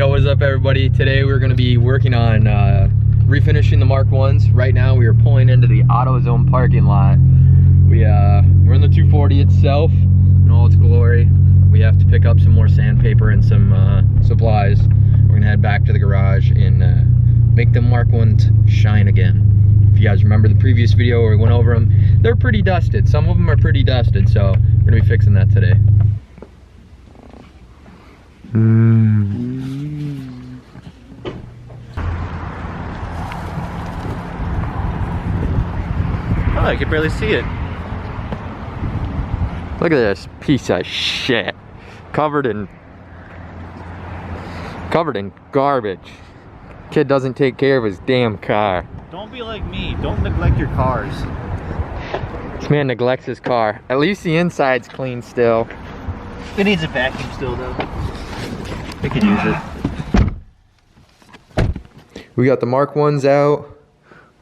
Yo, what is up everybody? Today we're going to be working on refinishing the Mark 1s. Right now we are pulling into the AutoZone parking lot. We're in the 240 itself in all its glory. We have to pick up some more sandpaper and some supplies. We're going to head back to the garage and make the Mark 1s shine again. If you guys remember the previous video where we went over them, they're pretty dusted. Some of them are pretty dusted, so we're going to be fixing that today. Oh, I can barely see it. Look at this piece of shit. Covered in garbage. Kid doesn't take care of his damn car. Don't be like me. Don't neglect your cars. This man neglects his car. At least the inside's clean still. It needs a vacuum still though. We could use it. We got the Mark 1s out.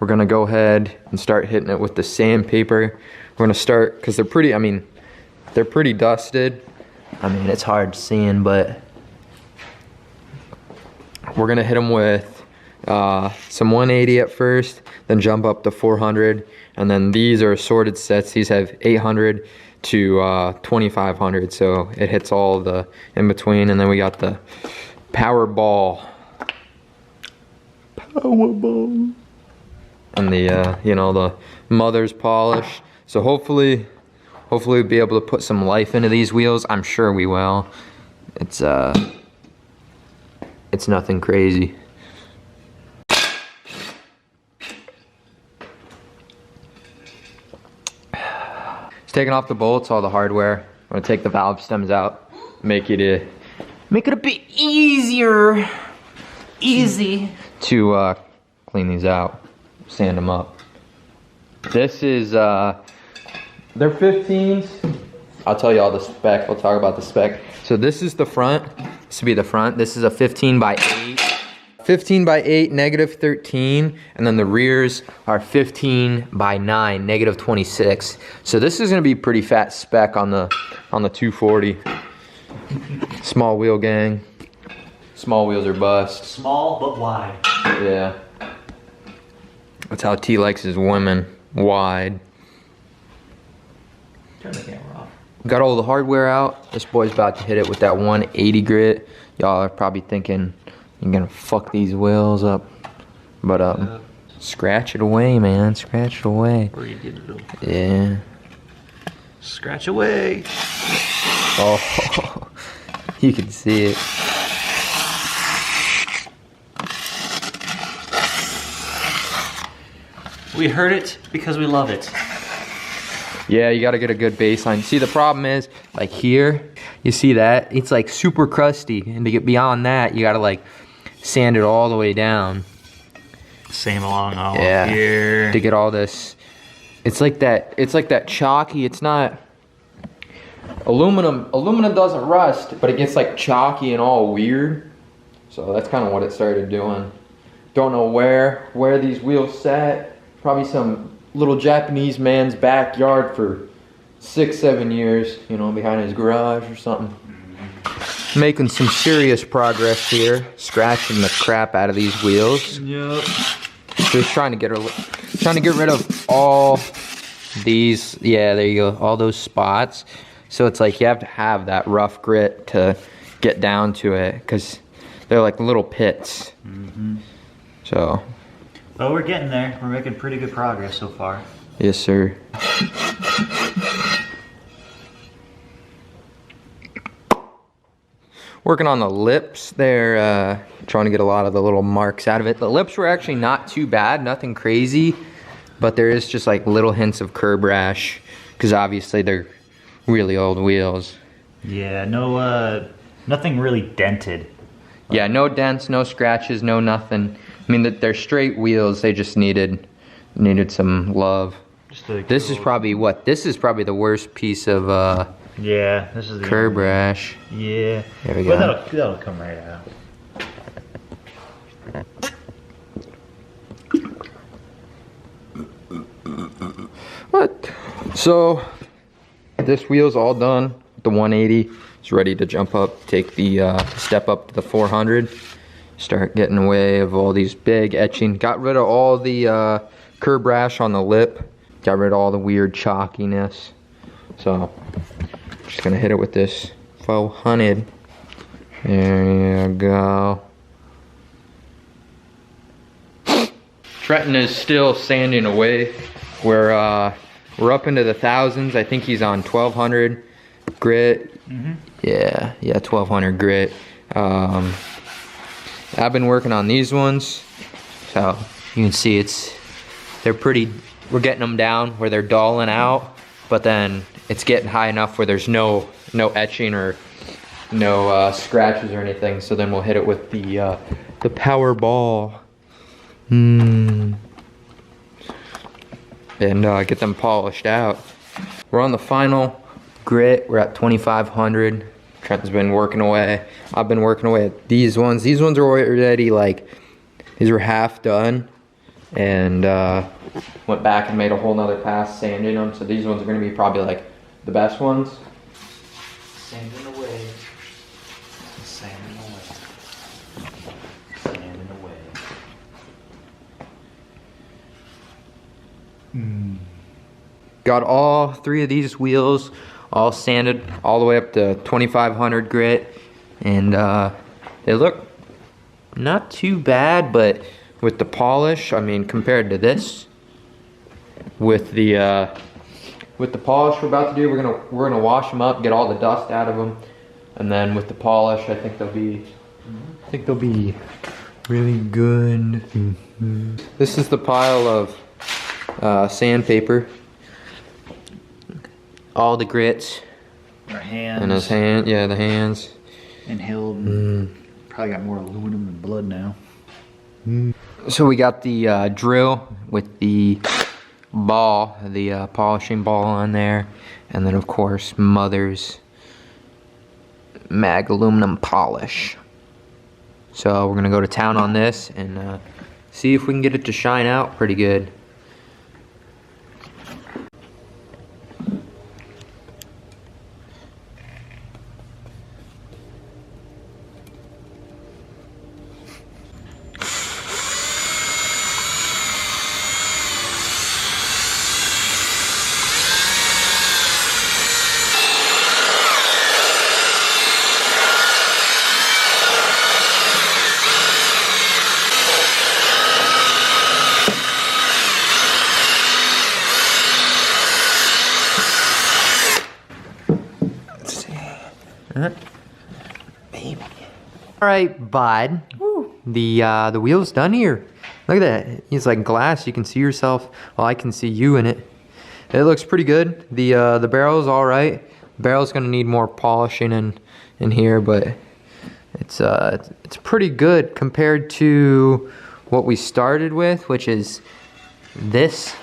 We're gonna go ahead and start hitting it with the sandpaper. We're gonna start, because they're pretty, they're pretty dusted. It's hard seeing, but we're gonna hit them with some 180 at first, then jump up to 400, and then these are assorted sets. These have 800 to 2500, so it hits all the in between, and then we got the Powerball. And the the mother's polish. So hopefully we'll be able to put some life into these wheels. I'm sure we will. It's nothing crazy. It's taking off the bolts, all the hardware. I'm gonna take the valve stems out, make it a bit easier to clean these out, sand them up. This is they're 15s. I'll tell you all the spec. We'll talk about the spec. So this is the front. This would be the front. This is a 15 by 8. 15 by 8, negative 13, and then the rears are 15 by 9, negative 26. So this is gonna be pretty fat spec on the 240. Small wheel gang. Small wheels are bust. Small but wide. Yeah. That's how T likes his women, wide. Turn the camera off. Got all the hardware out. This boy's about to hit it with that 180 grit. Y'all are probably thinking, you're gonna fuck these wheels up. But scratch it away, man, scratch it away. Where you get it though? Yeah. Scratch away. Oh, you can see it. We heard it because we love it. Yeah, you gotta get a good baseline. See, the problem is, like here, you see that? It's like super crusty, and to get beyond that, you gotta like sand it all the way down. Same along all here. To get all this, it's like that chalky, it's not, aluminum doesn't rust, but it gets like chalky and all weird. So that's kind of what it started doing. Don't know where these wheels sat. Probably some little Japanese man's backyard for 6-7 years, behind his garage or something. Making some serious progress here, scratching the crap out of these wheels. Yep. Just trying to get rid of all these, yeah, there you go, all those spots. So it's like you have to have that rough grit to get down to it, because they're like little pits. So. Well, we're getting there. We're making pretty good progress so far. Yes, sir. Working on the lips there, trying to get a lot of the little marks out of it. The lips were actually not too bad, nothing crazy, but there is just like little hints of curb rash, because obviously they're really old wheels. Yeah, no, nothing really dented. Yeah, no dents, no scratches, no nothing. They're straight wheels. They just needed some love. This is probably the worst piece of yeah, this is the curb rash. Yeah. There we go. But that'll come right out. What? So this wheel's all done. the 180. It's ready to jump up, take the step up to the 400. Start getting away of all these big etching. Got rid of all the curb rash on the lip. Got rid of all the weird chalkiness. So, just gonna hit it with this 400. There you go. Trenton is still sanding away. We're up into the thousands. I think he's on 1200 grit. Yeah, 1200 grit. I've been working on these ones, so you can see they're pretty. We're getting them down where they're dulling out, but then it's getting high enough where there's no etching or no scratches or anything. So then we'll hit it with the power ball, and get them polished out. We're on the final grit. We're at 2500. Trent's been working away. I've been working away at these ones. These ones are already like, these were half done, and went back and made a whole nother pass sanding them. So these ones are gonna be probably like the best ones. Sanding away. Sanding away. Sanding away. Got all 3 of these wheels all sanded all the way up to 2500 grit, and they look not too bad, but with the polish, I mean, compared to this, with the polish we're about to do, we're gonna wash them up, get all the dust out of them, and then with the polish, I think they'll be really good. This is the pile of sandpaper. All the grits. Our hands. And his hand, yeah, the hands. Inhaled. Probably got more aluminum than blood now. So we got the drill with the ball, the polishing ball on there. And then of course, Mother's mag aluminum polish. So we're gonna go to town on this and see if we can get it to shine out pretty good. Baby. All right, bud. The wheel's done here. Look at that. It's like glass. You can see yourself. Well, I can see you in it. It looks pretty good. The barrel's all right. Barrel's gonna need more polishing in here, but it's pretty good compared to what we started with, which is this.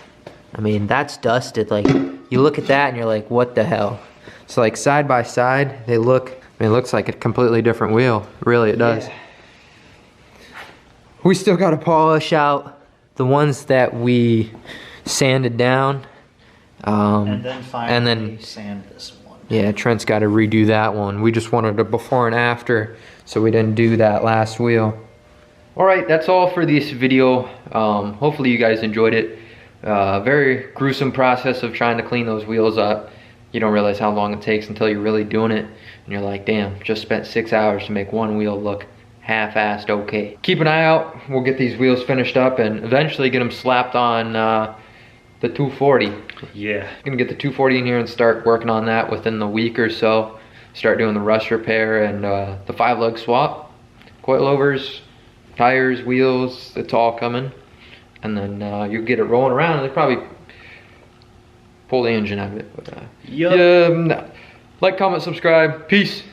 I mean, that's dusted. Like, you look at that and you're like, what the hell? So like side by side, they look, I mean, it looks like a completely different wheel. Really, it does. Yeah. We still got to polish out the ones that we sanded down. And then finally sand this one. Yeah, Trent's got to redo that one. We just wanted a before and after, so we didn't do that last wheel. All right, that's all for this video. Hopefully you guys enjoyed it. Very gruesome process of trying to clean those wheels up. You don't realize how long it takes until you're really doing it. And you're like, damn, just spent 6 hours to make one wheel look half-assed okay. Keep an eye out. We'll get these wheels finished up and eventually get them slapped on the 240. Yeah. Gonna get the 240 in here and start working on that within the week or so. Start doing the rust repair and the 5-lug swap. Coilovers, tires, wheels, it's all coming. And then you get it rolling around and they probably pull the engine out of it. But, yeah, like, comment, subscribe. Peace.